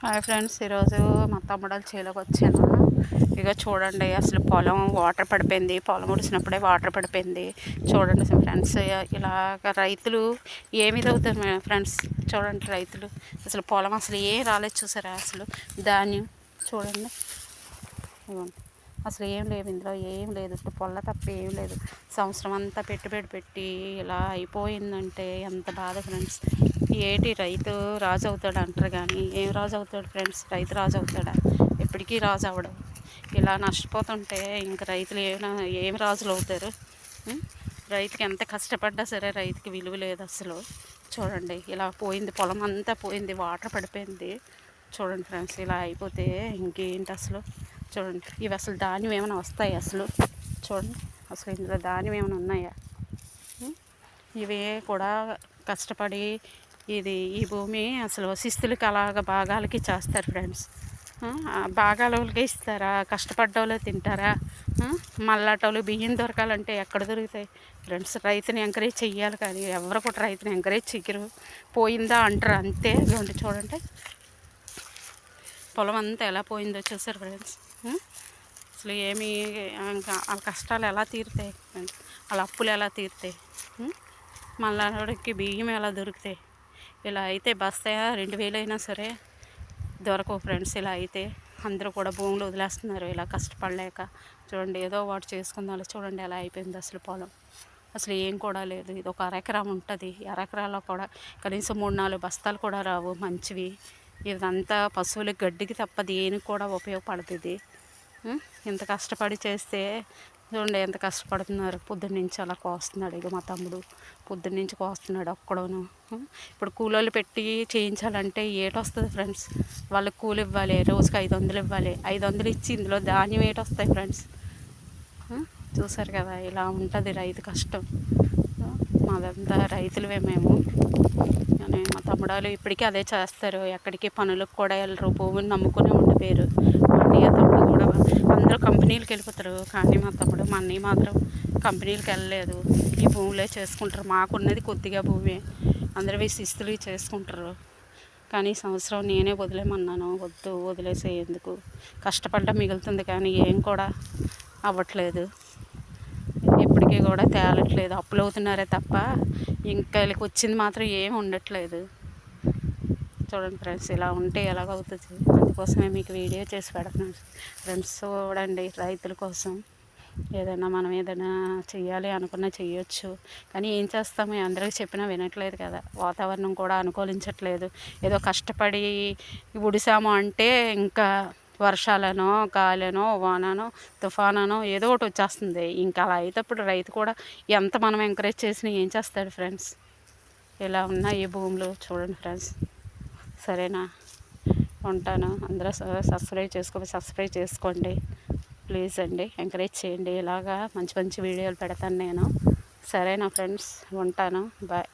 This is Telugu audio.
హాయ్ ఫ్రెండ్స్, ఈరోజు మా తమ్ముడల చేలోకి వచ్చాను. ఇక చూడండి, అసలు పొలం వాటర్ పడిపోయింది. పొలం ఉడిసినప్పుడే వాటర్ పడిపోయింది. చూడండి ఫ్రెండ్స్, ఇలాగ రైతులు ఏమి తగ్గుతారు ఫ్రెండ్స్. చూడండి రైతులు అసలు పొలం అసలు ఏం రాలేదు. చూసారా అసలు ధాన్యం చూడండి. అసలు ఏం లేవు ఇందులో, ఏం లేదు. ఇప్పుడు పొల్ల తప్ప ఏం లేదు. సంవత్సరం అంతా పెట్టుబడి పెట్టి ఇలా అయిపోయిందంటే ఎంత బాధ ఫ్రెండ్స్. ఏటి రైతు రాజు అవుతాడు అంటారు, కానీ ఏం రాజు అవుతాడు ఫ్రెండ్స్? రైతు రాజు అవుతాడా? ఎప్పటికీ రాజు అవ్వడం. ఇలా నష్టపోతుంటే ఇంక రైతులు ఏం రాజులు అవుతారు? రైతుకి ఎంత కష్టపడ్డా సరే రైతుకి విలువ లేదు అసలు. చూడండి, ఇలా పోయింది, పొలం అంతా పోయింది, వాటర్ పడిపోయింది. చూడండి ఫ్రెండ్స్, ఇలా అయిపోతే ఇంకేంటి అసలు. చూడండి, ఇవి అసలు ధాన్యం ఏమైనా వస్తాయి అసలు? చూడండి, అసలు ఇందులో ధాన్యం ఏమైనా ఉన్నాయా? ఇవే కూడా కష్టపడి ఈ భూమి అసలు శిస్తులకి అలాగ భాగాలకి చేస్తారు ఫ్రెండ్స్. భాగాలకి ఇస్తారా? కష్టపడ్డోళ్ళు తింటారా? మళ్ళాటోళ్ళు బియ్యం దొరకాలంటే ఎక్కడ దొరుకుతాయి ఫ్రెండ్స్? రైతుని ఎంకరేజ్ చెయ్యాలి, కానీ ఎవరు కూడా రైతుని ఎంకరేజ్ చెయ్యరు. పోయిందా అంటారు అంతే. ఇదిగోండి చూడండి, పొలం అంతా ఎలా పోయిందో చూసారు ఫ్రెండ్స్. అసలు ఏమి ఇంకా వాళ్ళ కష్టాలు ఎలా తీరుతాయి ఫ్రెండ్స్? వాళ్ళ అప్పులు ఎలా తీరుతాయి? మళ్ళీ బియ్యం ఎలా దొరుకుతాయి? ఇలా అయితే బస్తా 2000 అయినా సరే దొరకవు ఫ్రెండ్స్. ఇలా అయితే అందరూ కూడా భూములు వదిలేస్తున్నారు ఇలా కష్టపడలేక. చూడండి, ఏదో వాటి చేసుకుందాం. చూడండి ఎలా అయిపోయింది అసలు పొలం. అసలు ఏం కూడా లేదు. ఇది ఒక అరెకరం ఉంటుంది. అరెకరాలో కూడా కనీసం 3-4 బస్తాలు కూడా రావు మంచివి. ఇదంతా పశువులకి గడ్డికి తప్ప దేనికి కూడా ఉపయోగపడుతుంది. ఇంత కష్టపడి చేస్తే చూడండి ఎంత కష్టపడుతున్నారు. పొద్దున్నుంచి అలా కోస్తున్నాడు. ఇక మా తమ్ముడు పొద్దున్నుంచి కోస్తున్నాడు ఒక్కడోను. ఇప్పుడు కూలోళ్ళు పెట్టి చేయించాలంటే ఏటొస్తుంది ఫ్రెండ్స్? వాళ్ళకి కూలి ఇవ్వాలి, రోజుకి 500 ఇవ్వాలి. 500 ఇచ్చి ఇందులో ధాన్యం ఏటొస్తాయి ఫ్రెండ్స్? చూసారు కదా, ఇలా ఉంటుంది రైతు కష్టం. మాదంతా రైతులవే మేము. కానీ మా తమ్ముడాలు ఇప్పటికీ అదే చేస్తారు. ఎక్కడికి పనులకు కూడా వెళ్ళరు. భూమిని నమ్ముకునే ఉండిపోయారు. మా అన్నయ్య తమ్ముడు కూడా అందరూ కంపెనీలకు వెళ్ళిపోతారు, కానీ మా తమ్ముడు మా అన్నయ్య మాత్రం కంపెనీలకు వెళ్ళలేదు. ఈ భూములే చేసుకుంటారు. మాకున్నది కొద్దిగా భూమి, అందరూ శిస్తులు చేసుకుంటారు. కానీ ఈ సంవత్సరం నేనే వదిలేమన్నాను. వద్దు, వదిలేసే ఎందుకు, కష్టపడ్డా మిగులుతుంది కానీ ఏం కూడా అవ్వట్లేదు. ఇప్పటికీ కూడా తేలట్లేదు. అప్పులు అవుతున్నారే తప్ప ఇంకా వీళ్ళకి వచ్చింది మాత్రం ఏమి ఉండట్లేదు. చూడండి ఫ్రెండ్స్, ఇలా ఉంటే ఎలాగవుతుంది? అందుకోసమే మీకు వీడియో చేసి పెడుతున్నాను ఫ్రెండ్స్. చూడండి, రైతుల కోసం మనం ఏదైనా చెయ్యాలి అనుకున్నా చెయ్యొచ్చు, కానీ ఏం చేస్తాము? అందరికీ చెప్పినా వినట్లేదు కదా. వాతావరణం కూడా అనుకూలించట్లేదు. ఏదో కష్టపడి ఉడిసాము అంటే ఇంకా వర్షాలనో, గాలనో, వాననో, తుఫాననో ఏదో ఒకటి వచ్చేస్తుంది. ఇంకా అలా అయితేప్పుడు రైతు కూడా ఎంత మనం ఎంకరేజ్ చేసినా ఏం చేస్తాడు ఫ్రెండ్స్? ఇలా ఉన్నాయి ఈ భూములు. చూడండి ఫ్రెండ్స్, సరేనా? ఉంటాను. అందరూ సబ్స్క్రైబ్ చేసుకోండి ప్లీజ్ అండి. ఎంకరేజ్ చేయండి. ఇలాగా మంచి మంచి వీడియోలు పెడతాను నేను. సరేనా ఫ్రెండ్స్? ఉంటాను. బాయ్.